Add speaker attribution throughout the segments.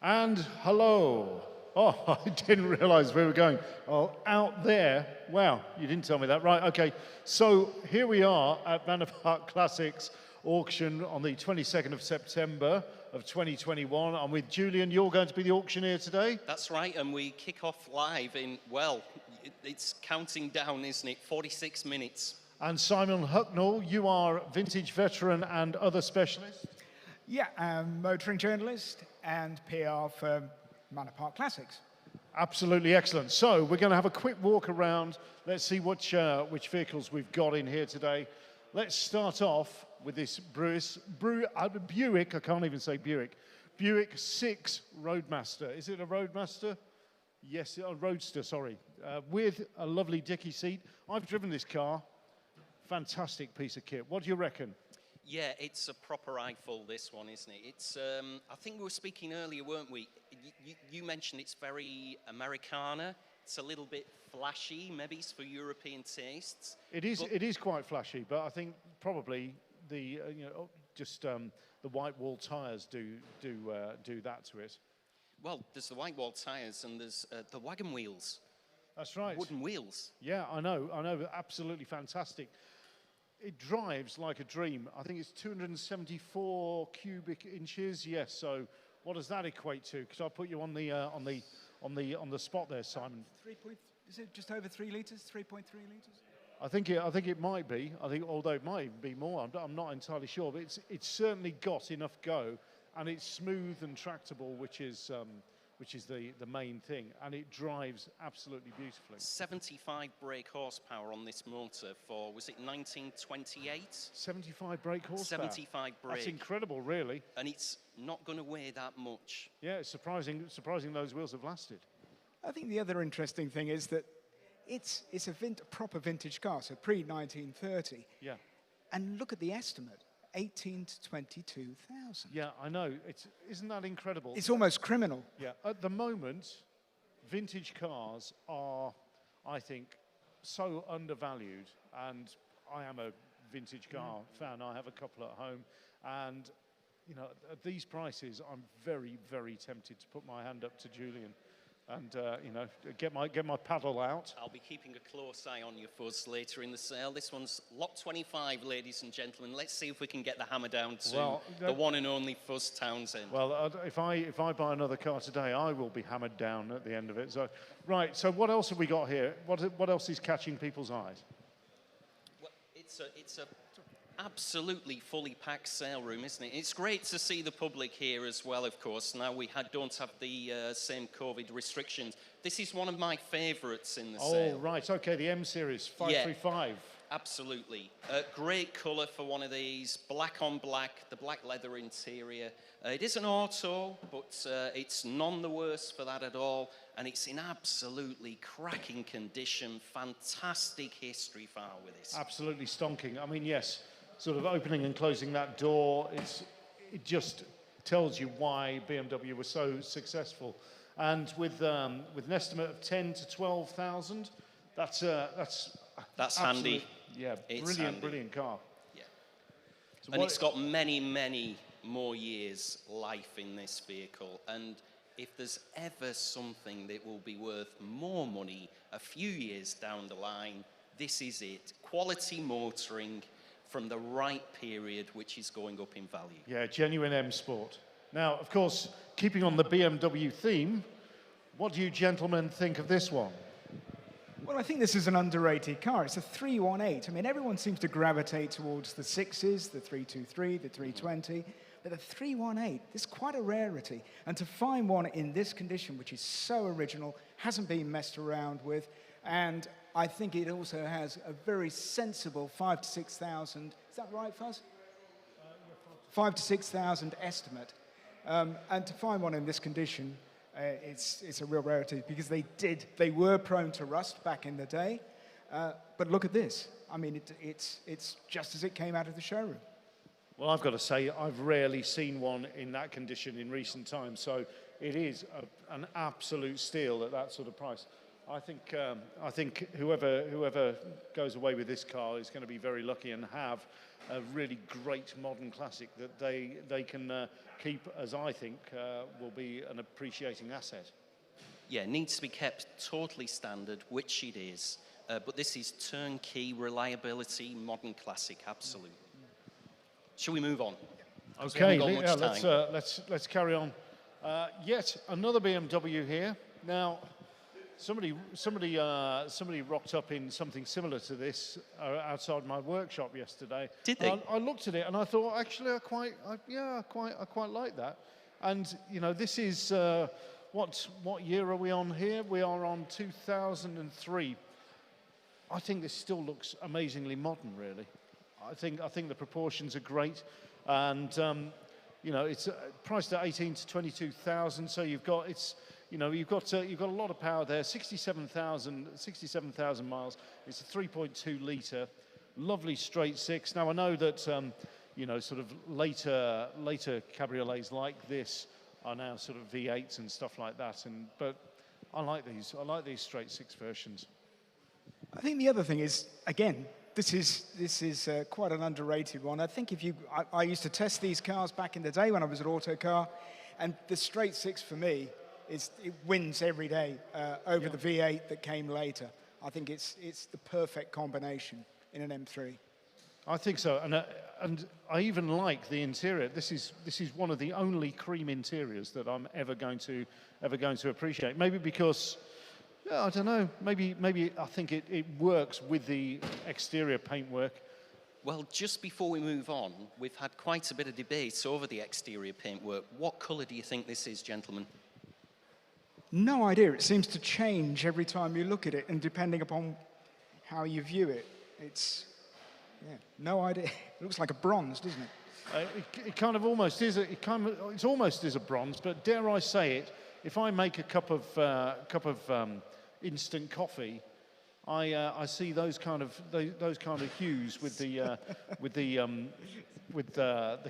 Speaker 1: And hello. Oh, I didn't realize we were going. Oh, out there. Wow, you didn't tell me that. Right, okay. So here we are at Manor Classics auction on the 22nd of September of 2021. I'm with Julian. You're going to be the auctioneer today?
Speaker 2: That's right, and we kick off live in, well, it's counting down, isn't it? 46 minutes.
Speaker 1: And Simon Hucknall, you are vintage veteran and other specialist?
Speaker 3: Yeah, I'm motoring journalist and PR for Manor Park Classics.
Speaker 1: Absolutely excellent. So we're going to have a quick walk around. Let's see which vehicles we've got in here today. Let's start off with this Buick, I can't even say Buick 6 Roadmaster. Is it a Roadmaster? Yes, a Roadster, sorry. With a lovely dicky seat. I've driven this car. Fantastic piece of kit. What do you reckon?
Speaker 2: Yeah, it's a proper eyeful, this one, isn't it? It's, I think we were speaking earlier, weren't we? You mentioned it's very Americana. It's a little bit flashy, maybe it's for European tastes.
Speaker 1: It is quite flashy, but I think probably the, the white wall tyres do that to it.
Speaker 2: Well, there's the white wall tyres and there's the wagon wheels.
Speaker 1: That's right.
Speaker 2: Wooden wheels.
Speaker 1: Yeah, I know, absolutely fantastic. It drives like a dream. I think it's 274 cubic inches. Yes. So, what does that equate to? Because I put you on the spot there, Simon.
Speaker 3: Is it just over 3 litres? 3.3 litres?
Speaker 1: I think it might be. Although it might even be more. I'm not entirely sure. But it's certainly got enough go, and it's smooth and tractable, which is the main thing, and it drives absolutely beautifully.
Speaker 2: 75 brake horsepower on this motor for, was it 1928?
Speaker 1: 75 brake horsepower?
Speaker 2: 75 brake.
Speaker 1: That's incredible, really.
Speaker 2: And it's not going to weigh that much.
Speaker 1: Yeah, it's surprising those wheels have lasted.
Speaker 3: I think the other interesting thing is that it's a proper vintage car, so pre-1930.
Speaker 1: Yeah.
Speaker 3: And look at the estimate. 18 to 22,000.
Speaker 1: Yeah, I know. Isn't that incredible?
Speaker 3: It's almost criminal.
Speaker 1: Yeah. At the moment, vintage cars are, I think, so undervalued. And I am a vintage car fan. I have a couple at home, and at these prices, I'm very, very tempted to put my hand up to Julian. And get my paddle out.
Speaker 2: I'll be keeping a close eye on your fuzz later in the sale. This one's lot 25, ladies and gentlemen. Let's see if we can get the hammer down to the one and only Fuzz Townsend.
Speaker 1: Well, if I buy another car today, I will be hammered down at the end of it. So, right. So, what else have we got here? What else is catching people's eyes?
Speaker 2: Well, it's a absolutely fully packed sale room, isn't it? It's great to see the public here as well, of course. Now we don't have the same COVID restrictions. This is one of my favourites in the sale.
Speaker 1: Oh, right. Okay, the M Series 535.
Speaker 2: Yeah, absolutely. Great colour for one of these. Black on black, the black leather interior. It is an auto, but it's none the worse for that at all. And it's in absolutely cracking condition. Fantastic history file with this.
Speaker 1: Absolutely stonking. I mean, yes. Sort of opening and closing that door, it just tells you why BMW was so successful. And with an estimate of 10 to 12,000, that's
Speaker 2: handy.
Speaker 1: Yeah, brilliant car.
Speaker 2: Yeah,
Speaker 1: So
Speaker 2: and it's got many, many more years life in this vehicle. And if there's ever something that will be worth more money a few years down the line, this is it. Quality motoring from the right period, which is going up in value.
Speaker 1: Yeah, genuine M Sport. Now, of course, keeping on the BMW theme, what do you gentlemen think of this one?
Speaker 3: Well, I think this is an underrated car. It's a 318. I mean, everyone seems to gravitate towards the 6s, the 323, the 320. But the 318 is quite a rarity. And to find one in this condition, which is so original, hasn't been messed around with, and I think it also has a very sensible 5,000 to 6,000. Is that right, Fuzz? 5,000 to 6,000 estimate. And to find one in this condition, it's a real rarity because they were prone to rust back in the day. But look at this. I mean, it's just as it came out of the showroom.
Speaker 1: Well, I've got to say, I've rarely seen one in that condition in recent times. So it is an absolute steal at that sort of price. I think whoever goes away with this car is going to be very lucky and have a really great modern classic that they can keep, as I think will be an appreciating asset.
Speaker 2: Yeah, it needs to be kept totally standard, which it is. But this is turnkey reliability, modern classic, absolute. Shall we move on?
Speaker 1: Okay, let's carry on. Yet another BMW here. Now, somebody rocked up in something similar to this outside my workshop yesterday.
Speaker 2: Did they?
Speaker 1: I looked at it and I thought, actually, I quite like that. And you know, this is what year are we on here? We are on 2003. I think this still looks amazingly modern, really. I think the proportions are great, and you know, it's priced at 18 to 22,000. So you've got you've got a lot of power there. 67,000 miles. It's a 3.2 litre, lovely straight six. Now I know that you know, sort of later cabriolets like this are now sort of V8s and stuff like that. But I like these. I like these straight six versions.
Speaker 3: I think the other thing is, again, this is quite an underrated one. I think I used to test these cars back in the day when I was at Autocar, and the straight six for me it wins every day over the V8 that came later. I think it's the perfect combination in an M3.
Speaker 1: I think so, and I even like the interior. This is one of the only cream interiors that I'm ever going to appreciate. Maybe because, yeah, I don't know. Maybe I think it works with the exterior paintwork.
Speaker 2: Well, just before we move on, we've had quite a bit of debate over the exterior paintwork. What colour do you think this is, gentlemen?
Speaker 3: No idea. It seems to change every time you look at it, and depending upon how you view it, it's, yeah, no idea. It looks like a bronze, doesn't it?
Speaker 1: It kind of almost is. It's almost is a bronze, but dare I say it? If I make a cup of instant coffee, I see those kind of hues with the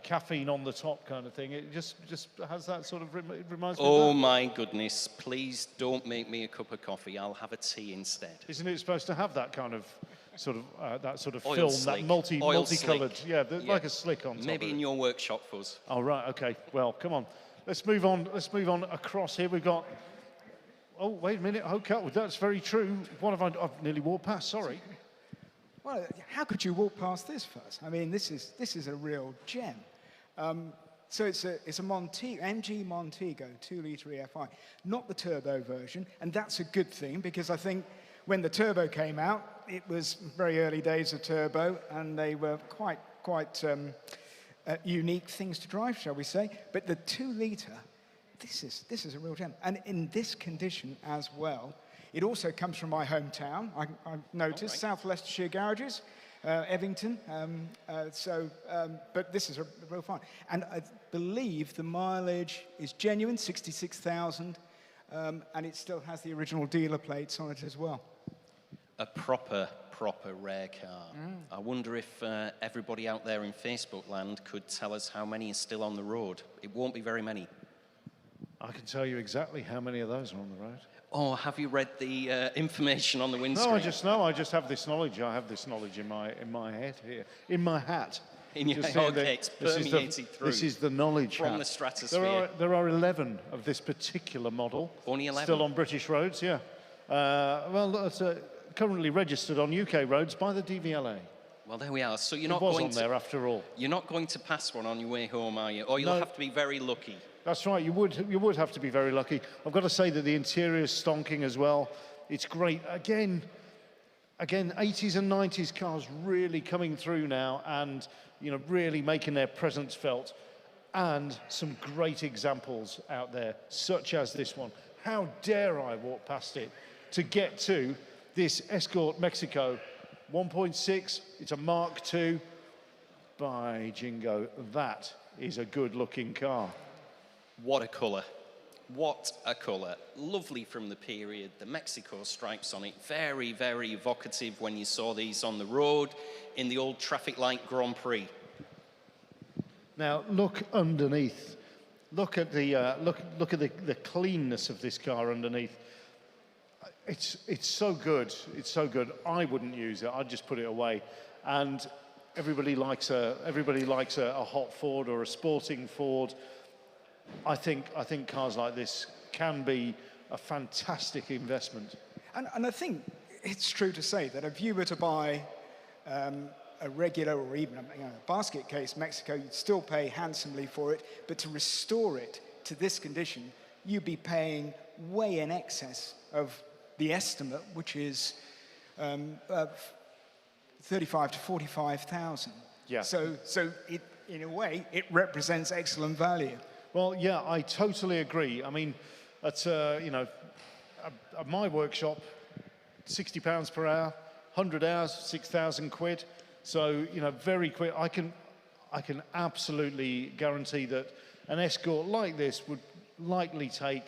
Speaker 1: caffeine on the top kind of thing. It just has that sort of, it reminds me of that.
Speaker 2: Oh my goodness, please don't make me a cup of coffee. I'll have a tea instead.
Speaker 1: Isn't it supposed to have that kind of
Speaker 2: Oil
Speaker 1: film,
Speaker 2: slick.
Speaker 1: that multicolored,
Speaker 2: Slick.
Speaker 1: yeah, like a slick on top
Speaker 2: Maybe
Speaker 1: of
Speaker 2: in
Speaker 1: it.
Speaker 2: your workshop, Fuzz.
Speaker 1: Oh, right, okay. Well, come on. Let's move on across here. We've got, oh, wait a minute. Okay, well, that's very true. What have I've nearly walked past, sorry.
Speaker 3: Well, how could you walk past this first? I mean, this is a real gem. So it's a MG Montego 2-litre EFI, not the turbo version, and that's a good thing because I think when the turbo came out, it was very early days of turbo, and they were quite unique things to drive, shall we say? But the 2-litre, this is a real gem, and in this condition as well. It also comes from my hometown. I noticed, right. South Leicestershire garages, Evington. But this is a real fun, and I believe the mileage is genuine, 66,000, and it still has the original dealer plates on it as well.
Speaker 2: A proper rare car. I wonder if everybody out there in Facebook land could tell us how many are still on the road. It won't be very many.
Speaker 1: I can tell you exactly how many of those are on the road.
Speaker 2: Oh, have you read the information on the windscreen?
Speaker 1: No, I just have this knowledge. I have this knowledge in my head here, in my hat.
Speaker 2: In your okay, it's permeated through.
Speaker 1: This is the knowledge
Speaker 2: from
Speaker 1: hat.
Speaker 2: The stratosphere.
Speaker 1: There are 11 of this particular model.
Speaker 2: Only 11?
Speaker 1: Still on British roads, yeah. Well, that's currently registered on UK roads by the DVLA.
Speaker 2: Well, there we are. So you're
Speaker 1: it
Speaker 2: not
Speaker 1: was
Speaker 2: going
Speaker 1: on
Speaker 2: to,
Speaker 1: there after all.
Speaker 2: You're not going to pass one on your way home, are you? Or you'll have to be very lucky.
Speaker 1: That's right. You would have to be very lucky. I've got to say that the interior is stonking as well. It's great. Again, 80s and 90s cars really coming through now, and really making their presence felt. And some great examples out there, such as this one. How dare I walk past it to get to this Escort Mexico 1.6. It's a Mark II. By jingo, that is a good-looking car.
Speaker 2: What a colour. What a colour. Lovely from the period. The Mexico stripes on it. Very, very evocative when you saw these on the road in the old traffic light Grand Prix.
Speaker 1: Now, look underneath. Look at the cleanness of this car underneath. It's so good. It's so good. I wouldn't use it. I'd just put it away. And everybody likes a hot Ford or a sporting Ford. I think cars like this can be a fantastic investment.
Speaker 3: And I think it's true to say that if you were to buy a regular or even a basket case Mexico, you'd still pay handsomely for it, but to restore it to this condition, you'd be paying way in excess of the estimate, which is 35 to 45,000.
Speaker 1: Yeah.
Speaker 3: So it, in a way, it represents excellent value.
Speaker 1: Well, yeah, I totally agree. I mean, at at my workshop, £60 per hour, 100 hours, 6,000 quid. So very quick. I can absolutely guarantee that an Escort like this would likely take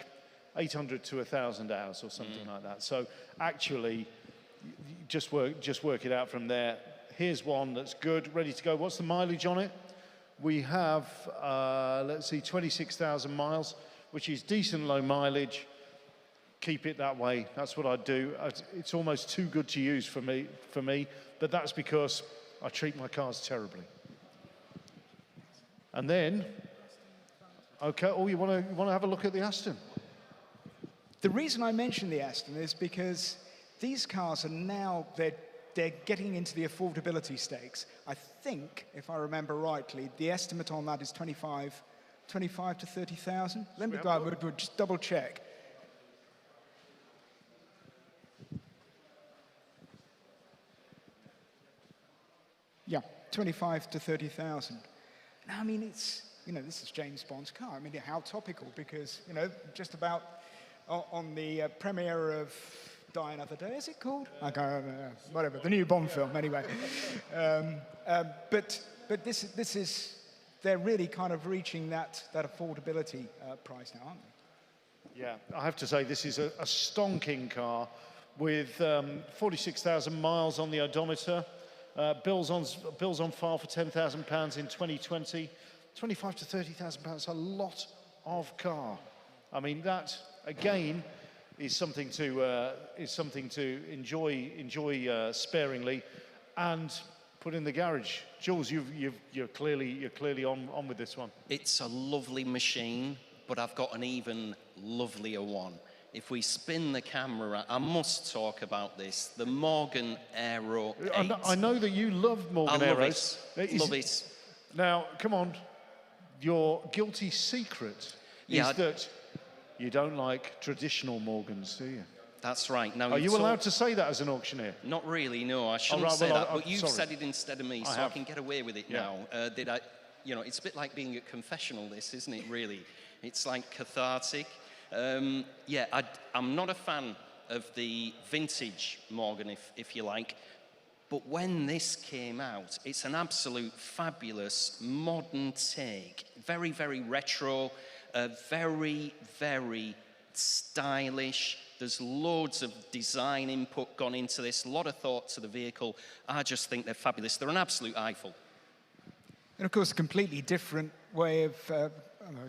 Speaker 1: 800 to 1,000 hours or something like that. So actually, just work it out from there. Here's one that's good, ready to go. What's the mileage on it? We have, let's see, 26,000 miles, which is decent low mileage. Keep it that way. That's what I'd do. It's almost too good to use for me, but that's because I treat my cars terribly. And then, okay, you want to have a look at the Aston?
Speaker 3: The reason I mention the Aston is because these cars are now, they're getting into the affordability stakes. I think, if I remember rightly, the estimate on that is 25 to 30,000. Let me we'll just double check. Yeah, 25 to 30,000. Now, I mean, it's, this is James Bond's car. I mean, how topical, because, just about on the premiere of Die Another Day, is it called? I can't remember, whatever, the new Bond film, anyway. But this is, they're really kind of reaching that affordability price now, aren't they?
Speaker 1: Yeah, I have to say, this is a stonking car with 46,000 miles on the odometer. Bills on file for £10,000 in 2020. 25 to 30,000 pounds, a lot of car. I mean, that again is something to enjoy sparingly, and put in the garage. Jules, you're clearly on with this one.
Speaker 2: It's a lovely machine, but I've got an even lovelier one. If we spin the camera, I must talk about this. The Morgan Aero 8.
Speaker 1: I know that you love Morgan Aeros.
Speaker 2: Love it.
Speaker 1: Now, come on. Your guilty secret is that you don't like traditional Morgans, do you?
Speaker 2: That's right. Now,
Speaker 1: are you allowed to say that as an auctioneer?
Speaker 2: Not really, no. I shouldn't say that. But you've said it instead of me, so I can get away with it now. It's a bit like being at confessional, this, isn't it, really? It's like cathartic. I'm not a fan of the vintage Morgan, if you like. But when this came out, it's an absolute fabulous modern take. Very, very retro, very, very stylish. There's loads of design input gone into this, a lot of thought to the vehicle. I just think they're fabulous. They're an absolute eyeful. And
Speaker 3: of course, a completely different way of,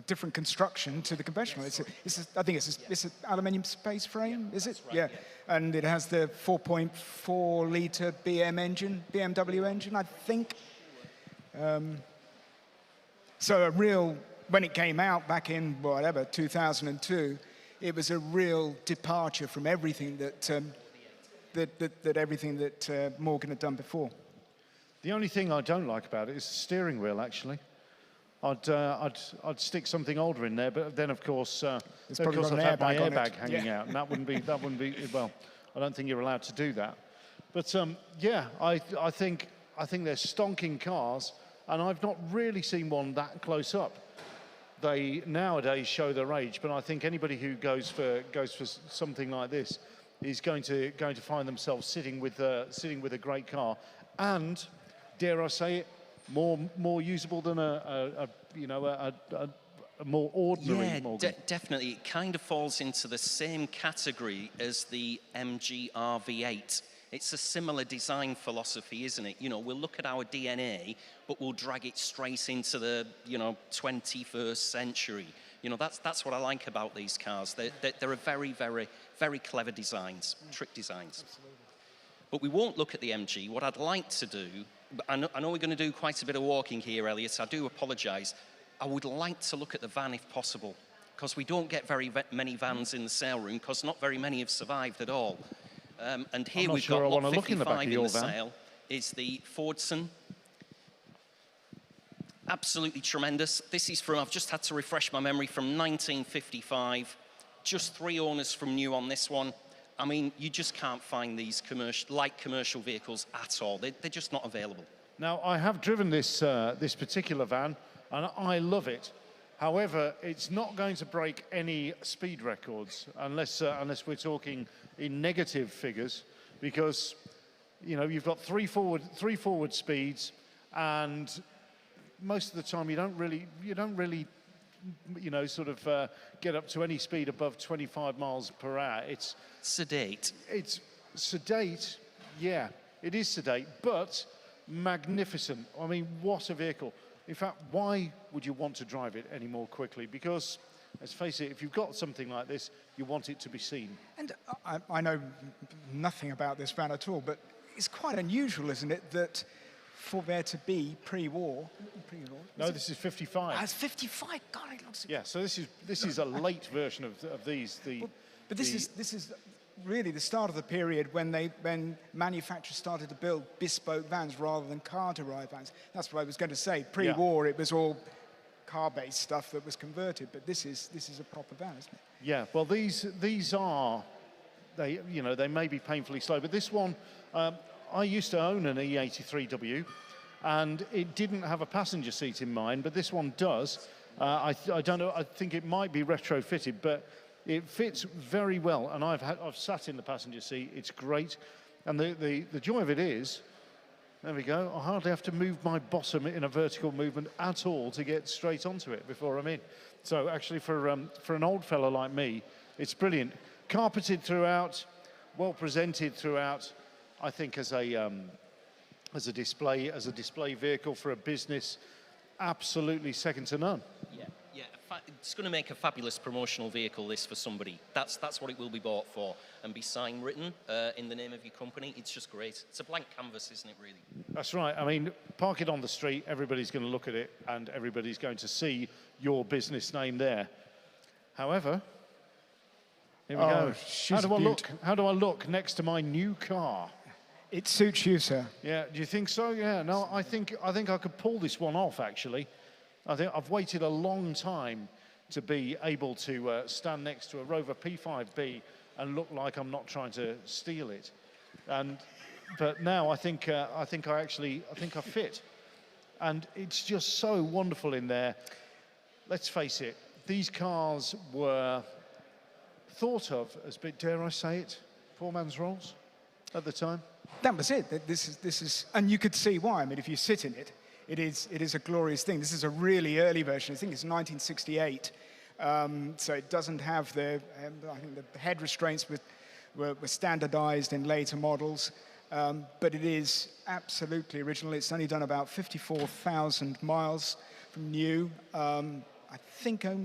Speaker 3: different construction to the conventional. I think it's an aluminium space frame, is it?
Speaker 2: Right,
Speaker 3: yeah. And it has the 4.4 litre BMW engine, I think. So when it came out back in, 2002, it was a real departure from everything that Morgan had done before.
Speaker 1: The only thing I don't like about it is the steering wheel, actually. I'd stick something older in there, but then of course I'd have my airbag hanging out, and that wouldn't be well. I don't think you're allowed to do that. But I think they're stonking cars, and I've not really seen one that close up. They nowadays show their age, but I think anybody who goes for something like this is going to find themselves sitting with a great car, and dare I say it, more usable than a more ordinary Morgan.
Speaker 2: Definitely. It kind of falls into the same category as the MG V8. It's a similar design philosophy, isn't it? We'll look at our DNA, but we'll drag it straight into the 21st century. You know, that's what I like about these cars. They're a very, very, very clever designs, trick designs.
Speaker 3: Absolutely.
Speaker 2: But we won't look at the MG. What I'd like to do, I know we're going to do quite a bit of walking here, Elliot. I do apologise. I would like to look at the van if possible, because we don't get very many vans in the sale room, because not very many have survived at all. And here we've got lot 55 in the sale. Is the Fordson. Absolutely tremendous. This is from, I've just had to refresh my memory, from 1955. Just 3 owners from new on this one. I mean, you just can't find these light commercial vehicles at all. They're just not available.
Speaker 1: Now, I have driven this particular van, and I love it. However, it's not going to break any speed records unless we're talking in negative figures, because you know you've got three forward speeds, and most of the time you don't really you know sort of get up to any speed above 25 miles per hour. It's
Speaker 2: sedate.
Speaker 1: It's sedate, yeah. It is sedate, but magnificent. I mean, what a vehicle. In fact, why would you want to drive it any more quickly? Because, let's face it, if you've got something like this, you want it to be seen.
Speaker 3: And I know nothing about this van at all, but it's quite unusual, isn't it, that for there to be pre-war.
Speaker 1: No, this is 55.
Speaker 3: It's 55. God, it looks.
Speaker 1: Yeah, so this is a late version of these.
Speaker 3: But this is really the start of the period when manufacturers started to build bespoke vans rather than car-derived vans. That's what I was going to say. Pre-war, It was all car-based stuff that was converted, but this is a proper van, isn't it?
Speaker 1: Yeah. Well, these are they may be painfully slow, but this one I used to own an E83W, and it didn't have a passenger seat in mine, but this one does. I don't know. I think it might be retrofitted, but it fits very well, and I've sat in the passenger seat. It's great, and the joy of it is, there we go. I hardly have to move my bottom in a vertical movement at all to get straight onto it before I'm in. So actually, for an old fellow like me, it's brilliant. Carpeted throughout, well presented throughout. I think as a display vehicle for a business, absolutely second to none.
Speaker 2: Yeah. It's going to make a fabulous promotional vehicle, this, for somebody. That's what it will be bought for, and be sign written in the name of your company. It's just great. It's a blank canvas, isn't it, really?
Speaker 1: That's right. I mean, park it on the street, everybody's going to look at it, and everybody's going to see your business name there. However, here we go. How do I look next to my new car?
Speaker 3: It suits you, sir.
Speaker 1: Yeah, do you think so? Yeah, no, I think I could pull this one off, actually. I think I've waited a long time to be able to stand next to a Rover P5B and look like I'm not trying to steal it. But now I think I fit. And it's just so wonderful in there. Let's face it, these cars were thought of as, dare I say it, poor man's rolls at the time.
Speaker 3: That was it. This is, and you could see why. I mean, if you sit in it, it is a glorious thing. This is a really early version. I think it's 1968, so it doesn't have the. I think the head restraints were standardized in later models, but it is absolutely original. It's only done about 54,000 miles from new. I think I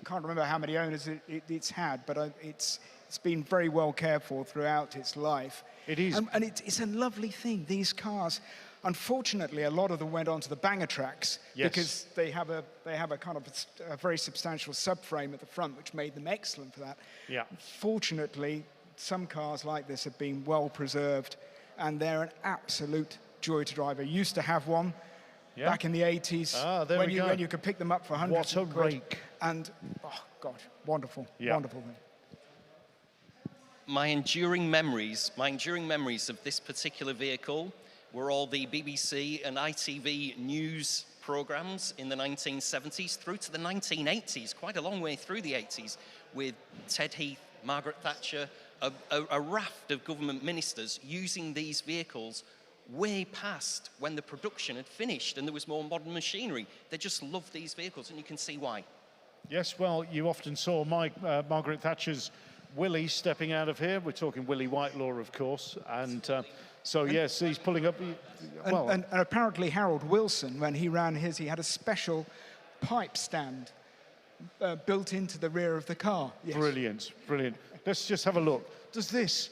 Speaker 3: can't remember how many owners it's had, but it's been very well cared for throughout its life.
Speaker 1: It is.
Speaker 3: And it's a lovely thing, these cars. Unfortunately, a lot of them went onto the banger tracks because they have a kind of a very substantial subframe at the front, which made them excellent for that.
Speaker 1: Yeah.
Speaker 3: Fortunately, some cars like this have been well preserved, and they're an absolute joy to drive. I used to have one back in the 80s when you could pick them up for hundreds of quid.
Speaker 1: What a rake.
Speaker 3: And, oh, God, wonderful, wonderful thing.
Speaker 2: My enduring memories of this particular vehicle were all the BBC and ITV news programs in the 1970s through to the 1980s, quite a long way through the 80s, with Ted Heath, Margaret Thatcher, a raft of government ministers using these vehicles way past when the production had finished and there was more modern machinery. They just loved these vehicles, and you can see why.
Speaker 1: Yes, well, you often saw Margaret Thatcher's Willie stepping out of here. We're talking Willie Whitelaw, of course, and so yes, he's pulling up. Well,
Speaker 3: and apparently Harold Wilson, when he ran his, he had a special pipe stand built into the rear of the car. Yes.
Speaker 1: Brilliant, brilliant. Let's just have a look. Does this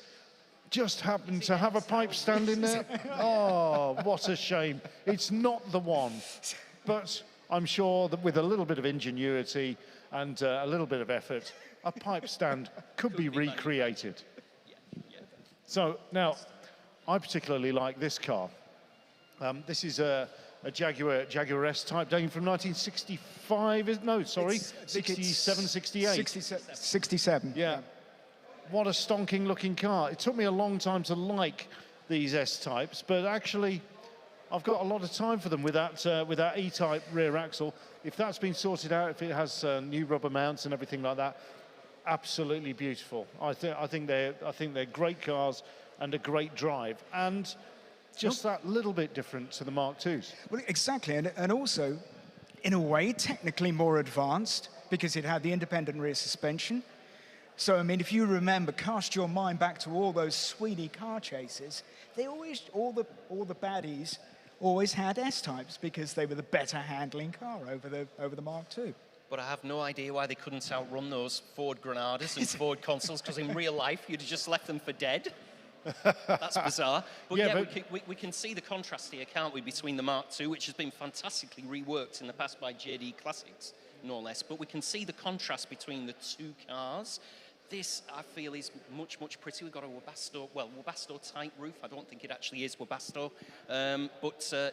Speaker 1: just happen to have a pipe stand in there? Oh, what a shame. It's not the one. But I'm sure that with a little bit of ingenuity and a little bit of effort, a pipe stand could be recreated. So now, I particularly like this car. This is a Jaguar S-Type dating from 1965, no, sorry, 67, 68.
Speaker 3: 67.
Speaker 1: Yeah. What a stonking looking car. It took me a long time to like these S-Types, but actually I've got a lot of time for them with that E-Type rear axle. If that's been sorted out, if it has new rubber mounts and everything like that, absolutely beautiful. I think they're great cars and a great drive, and just that little bit different to the Mark IIs.
Speaker 3: Well, exactly, and also, in a way, technically more advanced because it had the independent rear suspension. So, I mean, if you remember, cast your mind back to all those Sweeney car chases, they always, all the baddies always had S-Types because they were the better handling car over the Mark II.
Speaker 2: But I have no idea why they couldn't outrun those Ford Granadas and Ford Consuls, because in real life, you'd have just left them for dead. That's bizarre. But yeah, we can see the contrast here, can't we, between the Mark II, which has been fantastically reworked in the past by JD Classics, no less. But we can see the contrast between the two cars. This, I feel, is much, much prettier. We've got a Webasto type roof. I don't think it actually is Webasto.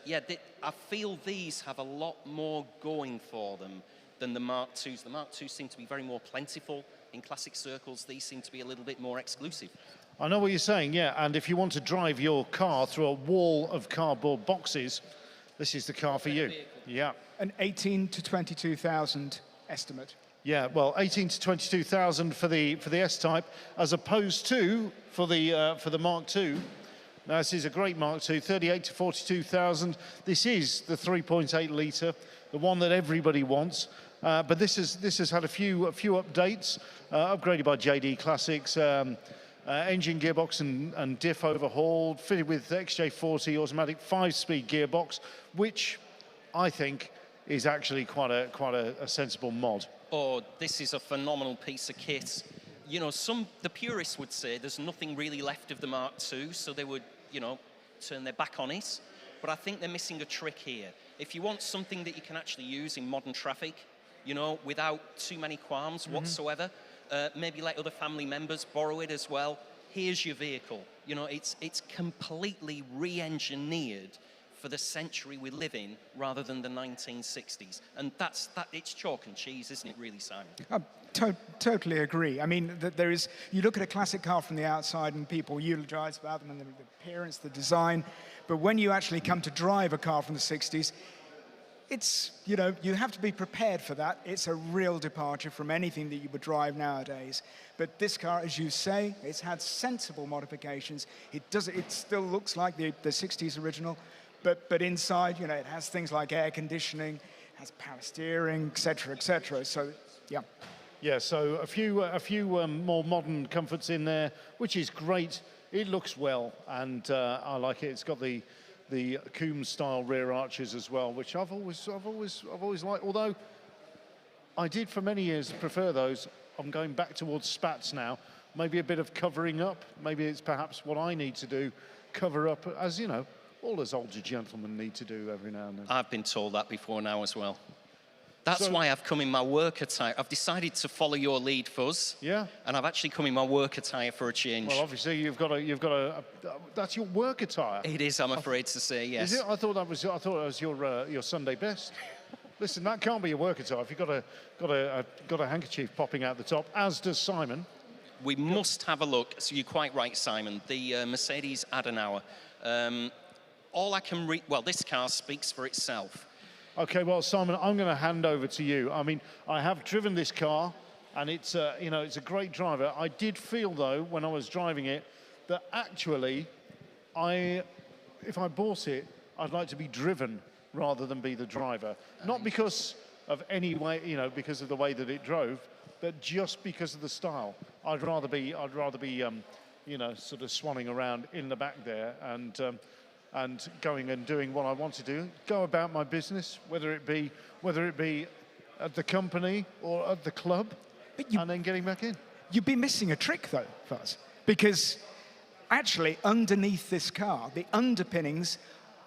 Speaker 2: Yeah, I feel these have a lot more going for them than the Mark IIs. The Mark II seem to be very more plentiful in classic circles. These seem to be a little bit more exclusive.
Speaker 1: I know what you're saying, yeah, and if you want to drive your car through a wall of cardboard boxes, this is the car for you. Yeah.
Speaker 3: An 18 to 22,000 estimate.
Speaker 1: Yeah, well, 18 to 22,000 for the S-Type, as opposed to for the Mark II. Now, this is a great Mark II, 38 to 42,000. This is the 3.8 litre, the one that everybody wants. But this has had a few updates, upgraded by JD Classics. Engine, gearbox and diff overhauled, fitted with XJ40 automatic 5-speed gearbox, which I think is actually quite a sensible mod.
Speaker 2: Oh, this is a phenomenal piece of kit. You know, the purists would say there's nothing really left of the Mark II, so they would, you know, turn their back on it. But I think they're missing a trick here. If you want something that you can actually use in modern traffic, you know, without too many qualms whatsoever, maybe let other family members borrow it as well. Here's your vehicle. You know, it's completely re-engineered for the century we live in rather than the 1960s. And it's chalk and cheese, isn't it really, Simon?
Speaker 3: I totally agree. I mean, you look at a classic car from the outside and people eulogize about them and the appearance, the design, but when you actually come to drive a car from the 60s, it's, you know, you have to be prepared for that. It's a real departure from anything that you would drive nowadays. But this car, as you say, it's had sensible modifications. It still looks like the 60s original, but inside, you know, it has things like air conditioning, has power steering, etc., etc. So, yeah.
Speaker 1: Yeah, so a few more modern comforts in there, which is great. It looks well, and I like it. It's got the Coombs-style rear arches as well, which I've always liked. Although I did for many years prefer those. I'm going back towards spats now. Maybe a bit of covering up. Maybe it's perhaps what I need to do, cover up, as you know, all us older gentlemen need to do every now and then.
Speaker 2: I've been told that before now as well. That's why I've come in my work attire. I've decided to follow your lead, Fuzz.
Speaker 1: Yeah.
Speaker 2: And I've actually come in my work attire for a change.
Speaker 1: Well, obviously you've got a that's your work attire.
Speaker 2: It is, I'm afraid to say, yes.
Speaker 1: Is it? I thought it was your Sunday best. Listen, that can't be your work attire if you've got a handkerchief popping out the top, as does Simon.
Speaker 2: We must have a look. So you're quite right, Simon. The Mercedes Adenauer. All I can read. Well, this car speaks for itself.
Speaker 1: Okay, well, Simon, I'm going to hand over to you. I mean, I have driven this car, and it's you know, it's a great driver. I did feel, though, when I was driving it, that actually, if I bought it, I'd like to be driven rather than be the driver. Not because of any way, you know, because of the way that it drove, but just because of the style. I'd rather be, you know, sort of swanning around in the back there and going and doing what I want to do, go about my business, whether it be at the company or at the club, and then getting back in.
Speaker 3: You'd be missing a trick, though, Fuzz, because actually, underneath this car, the underpinnings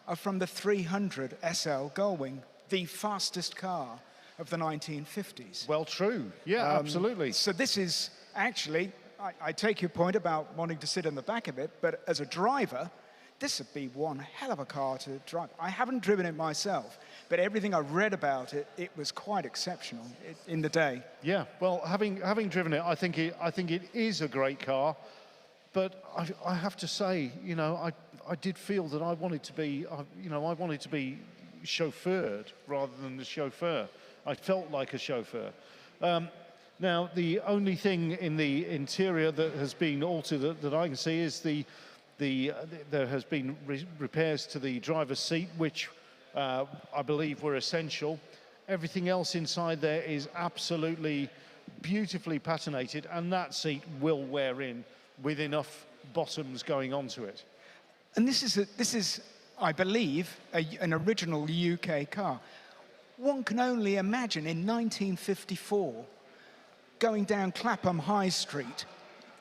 Speaker 3: are from the 300 SL Gullwing, the fastest car of the 1950s.
Speaker 1: Well, true. Yeah, absolutely.
Speaker 3: So this is actually, I take your point about wanting to sit in the back of it, but as a driver, this would be one hell of a car to drive. I haven't driven it myself, but everything I've read about it, it was quite exceptional in the day.
Speaker 1: Yeah, well, having driven it, I think it is a great car. But I have to say, you know, I did feel that I wanted to be, I wanted to be chauffeured rather than the chauffeur. I felt like a chauffeur. Now, the only thing in the interior that has been altered that I can see is there has been repairs to the driver's seat, which I believe were essential. Everything else inside there is absolutely beautifully patinated, and that seat will wear in with enough bottoms going onto it.
Speaker 3: And this is, I believe, an original UK car. One can only imagine in 1954 going down Clapham High Street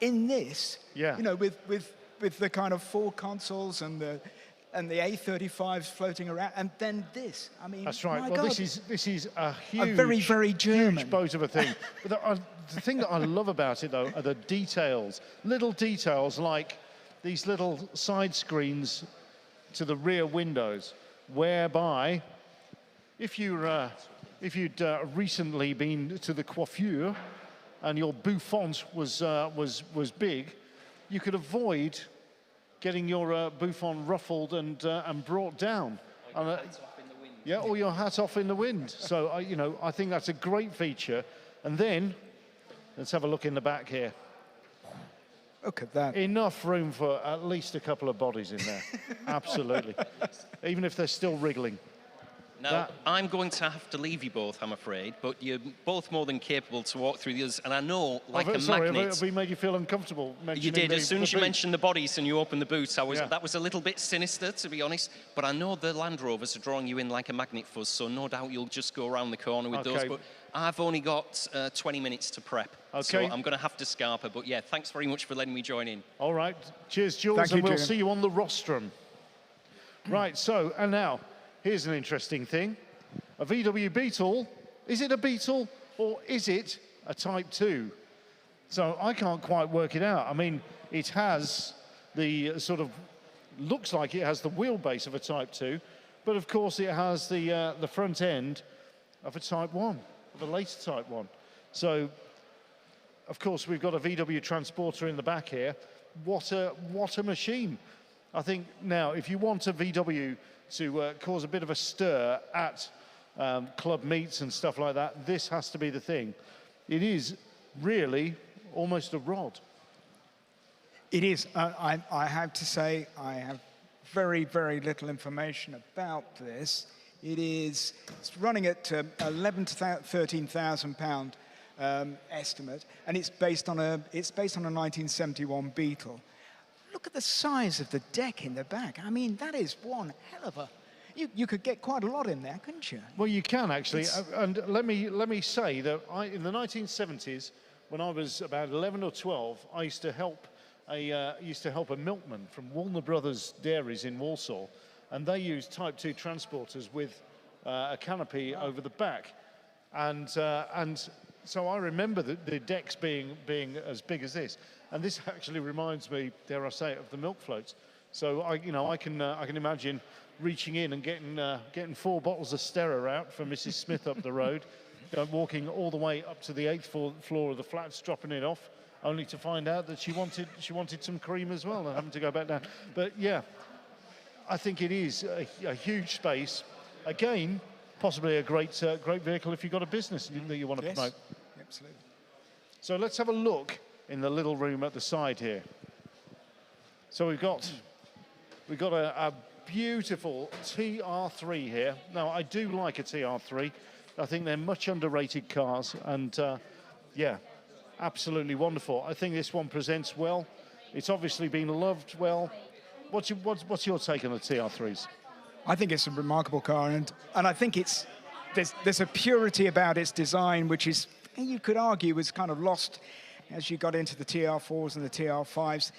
Speaker 3: in this,
Speaker 1: yeah,
Speaker 3: you know, with the kind of 4 consoles and the A35s floating around, and then this. I mean,
Speaker 1: that's right.
Speaker 3: My
Speaker 1: well,
Speaker 3: God.
Speaker 1: this is a huge,
Speaker 3: a very, very German
Speaker 1: huge boat of a thing. But the thing that I love about it, though, are the details. Little details like these little side screens to the rear windows, whereby if you'd recently been to the coiffure and your bouffant was big, you could avoid getting your bouffant ruffled and brought down. Yeah, or your hat off in the wind. So, I think that's a great feature. And then, let's have a look in the back here.
Speaker 3: Look at that.
Speaker 1: Enough room for at least a couple of bodies in there. Absolutely. Even if they're still wriggling.
Speaker 2: Now, I'm going to have to leave you both, I'm afraid, but you're both more than capable to walk through the others. And I know, like a magnet...
Speaker 1: Have we made you feel uncomfortable mentioning
Speaker 2: You did. As soon as you
Speaker 1: boot?
Speaker 2: mentioned the bodies and you opened the boots, that was a little bit sinister, to be honest. But I know the Land Rovers are drawing you in like a magnet fuzz, so no doubt you'll just go around the corner with those. But I've only got 20 minutes to prep, so I'm going to have to scarper. But yeah, thanks very much for letting me join in.
Speaker 1: All right. Cheers, Jules,
Speaker 3: Thank
Speaker 1: and
Speaker 3: you,
Speaker 1: we'll
Speaker 3: Julian.
Speaker 1: see you on the rostrum. Right, so, and now, here's an interesting thing. A VW Beetle, is it a Beetle or is it a Type 2? So I can't quite work it out. I mean, it has the sort of, looks like it has the wheelbase of a Type 2, but of course it has the front end of a Type 1, of a later Type 1. So, of course, we've got a VW transporter in the back here. What a machine. I think now, if you want a VW to cause a bit of a stir at club meets and stuff like that, this has to be the thing. It is really almost a rod.
Speaker 3: It is. I have to say, I have very, very little information about this. It's running at 11 to 13,000 pound estimate, and it's based on a 1971 Beetle. Look at the size of the deck in the back. I mean, that is one hell of a. You could get quite a lot in there, couldn't you?
Speaker 1: Well, you can actually, and let me say that in the 1970s, when I was about 11 or 12, I used to help a milkman from Woolner Brothers Dairies in Walsall, and they used Type 2 transporters with a canopy over the back, and so I remember the decks being as big as this, and this actually reminds me, dare I say it, of the milk floats. So I can imagine reaching in and getting 4 bottles of Stera out for Mrs. Smith up the road, walking all the way up to the 8th floor of the flats, dropping it off, only to find out that she wanted some cream as well and having to go back down. But yeah, I think it is a huge space. Again, possibly a great vehicle if you've got a business that you want to promote.
Speaker 3: Absolutely.
Speaker 1: So let's have a look in the little room at the side here. So we've got a beautiful TR3 here. Now, I do like a TR3. I think they're much underrated cars, and yeah, absolutely wonderful. I think this one presents well. It's obviously been loved well. What's your take on the TR3s?
Speaker 3: I think it's a remarkable car, and I think it's there's a purity about its design, which is, you could argue, was kind of lost as you got into the TR4s and the TR5s.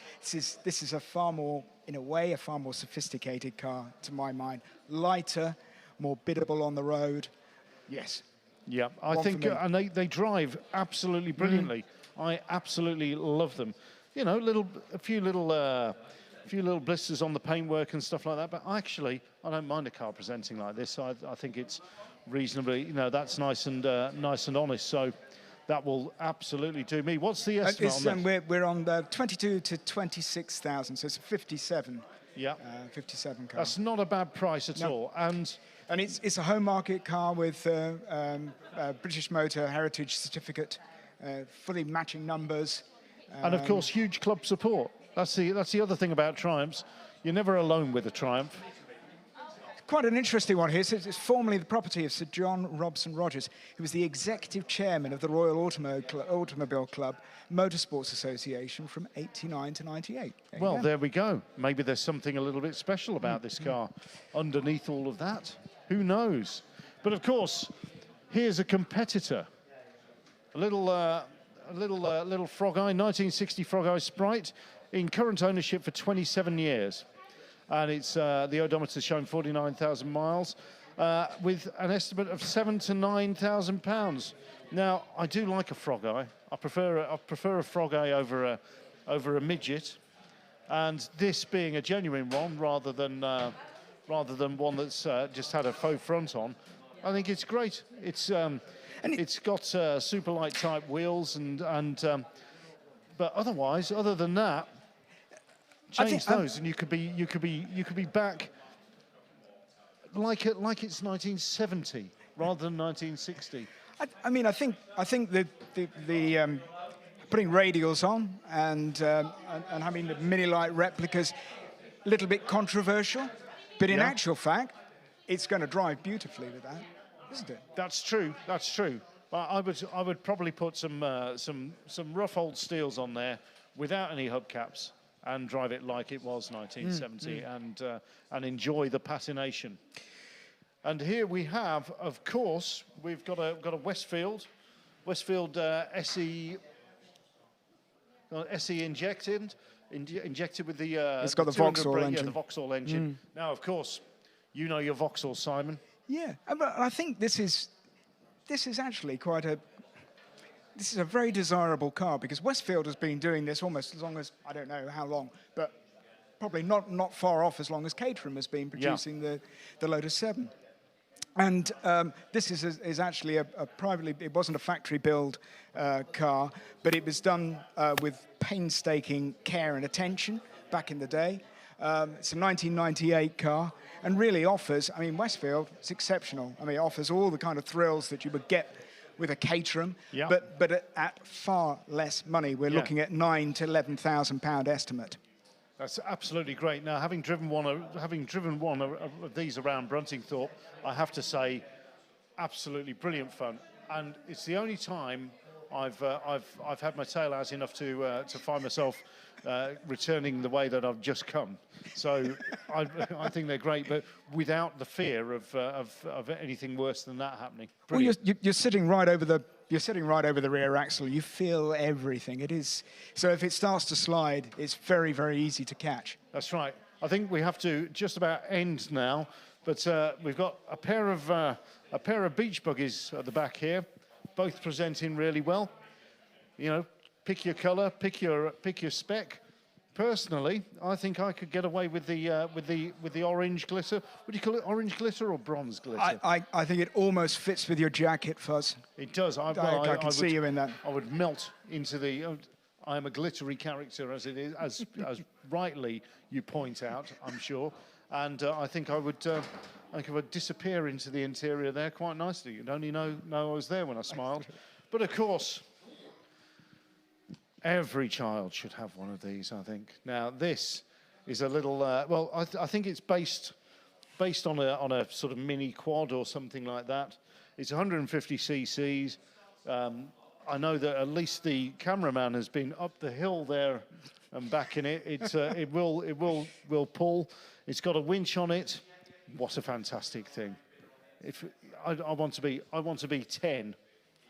Speaker 3: This is a far more, in a way, a far more sophisticated car, to my mind. Lighter, more biddable on the road. Yes.
Speaker 1: Yeah, I think, and they drive absolutely brilliantly. I absolutely love them. You know, a few little blisters on the paintwork and stuff like that. But actually, I don't mind a car presenting like this. I think it's reasonably, you know, that's nice and honest. So that will absolutely do me. What's the estimate on that?
Speaker 3: We're on the 22 to 26,000, so it's a 57.
Speaker 1: Yeah,
Speaker 3: 57 car.
Speaker 1: That's not a bad price at all. And
Speaker 3: it's a home market car with British Motor Heritage Certificate, fully matching numbers.
Speaker 1: And of course, huge club support. That's the other thing about Triumphs. You're never alone with a Triumph.
Speaker 3: Quite an interesting one here. So it's formerly the property of Sir John Robson Rogers, who was the executive chairman of the Royal Automobile Club Motorsports Association from 89 to 98.
Speaker 1: There we go. Maybe there's something a little bit special about this car underneath all of that. Who knows? But of course, here's a competitor. A little Frog Eye, 1960 Frog Eye Sprite, in current ownership for 27 years. And it's the odometer's showing 49,000 miles with an estimate of £7,000 to £9,000. Now, I do like a Frog Eye. I prefer a Frog Eye over a midget, and this being a genuine one rather than one that's just had a faux front on, I think it's great. It's got super light type wheels but otherwise, other than that, change those and you could be back like it's 1970 rather than 1960.
Speaker 3: I mean, I think the putting radials on and having the mini light replicas, a little bit controversial, but in actual fact, it's going to drive beautifully with that, isn't it?
Speaker 1: That's true. That's true. I would probably put some rough old steels on there without any hubcaps and drive it like it was 1970 and enjoy the patination. And here we have, of course, we've got a Westfield SE injected with the
Speaker 3: it's got the Vauxhall engine.
Speaker 1: Yeah, the Vauxhall engine. Now, of course, you know your Vauxhall, Simon.
Speaker 3: Yeah, but I think this is actually quite a. This is a very desirable car because Westfield has been doing this almost as long as, I don't know how long, but probably not far off as long as Caterham has been producing the Lotus 7. And this is actually a privately, it wasn't a factory build car, but it was done with painstaking care and attention back in the day. It's a 1998 car and really offers, I mean, Westfield, it's exceptional. I mean, it offers all the kind of thrills that you would get with a Caterham, but at far less money. We're looking at £9,000 to £11,000 estimate.
Speaker 1: That's absolutely great. Now, having driven one of these around Bruntingthorpe, I have to say, absolutely brilliant fun. And it's the only time I've had my tail out enough to find myself returning the way that I've just come. So I think they're great, but without the fear of anything worse than that happening. Brilliant.
Speaker 3: Well, you're sitting right over the rear axle. You feel everything. It is so if it starts to slide, it's very, very easy to catch.
Speaker 1: That's right. I think we have to just about end now, but we've got a pair of beach buggies at the back here, both presenting really well. You know, pick your colour, pick your spec. Personally, I think I could get away with the orange glitter. Would you call it orange glitter or bronze glitter?
Speaker 3: I think it almost fits with your jacket, Fuzz.
Speaker 1: It does. I
Speaker 3: can see you in that.
Speaker 1: I would melt into the. I am a glittery character, as it is, as rightly you point out, I'm sure, and I think I would disappear into the interior there quite nicely. You'd only know I was there when I smiled. But of course, every child should have one of these, I think. Now, this is a little, well, I think it's based on a sort of mini quad or something like that. It's 150 cc's. I know that at least the cameraman has been up the hill there and back in it. It will pull. It's got a winch on it. What a fantastic thing. if I want to be 10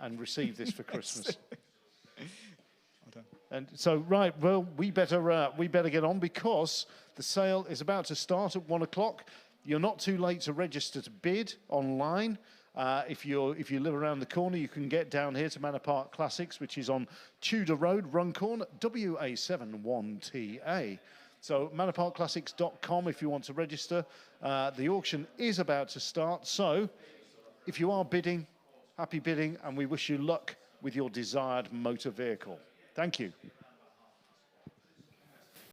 Speaker 1: and receive this for Christmas. And so, right, well, we better get on because the sale is about to start at 1 o'clock. You're not too late to register to bid online. If you live around the corner, you can get down here to Manor Park Classics, which is on Tudor Road, Runcorn, WA7 1TA. So manorparkclassics.com if you want to register. The auction is about to start, so if you are bidding, happy bidding, and we wish you luck with your desired motor vehicle. Thank you.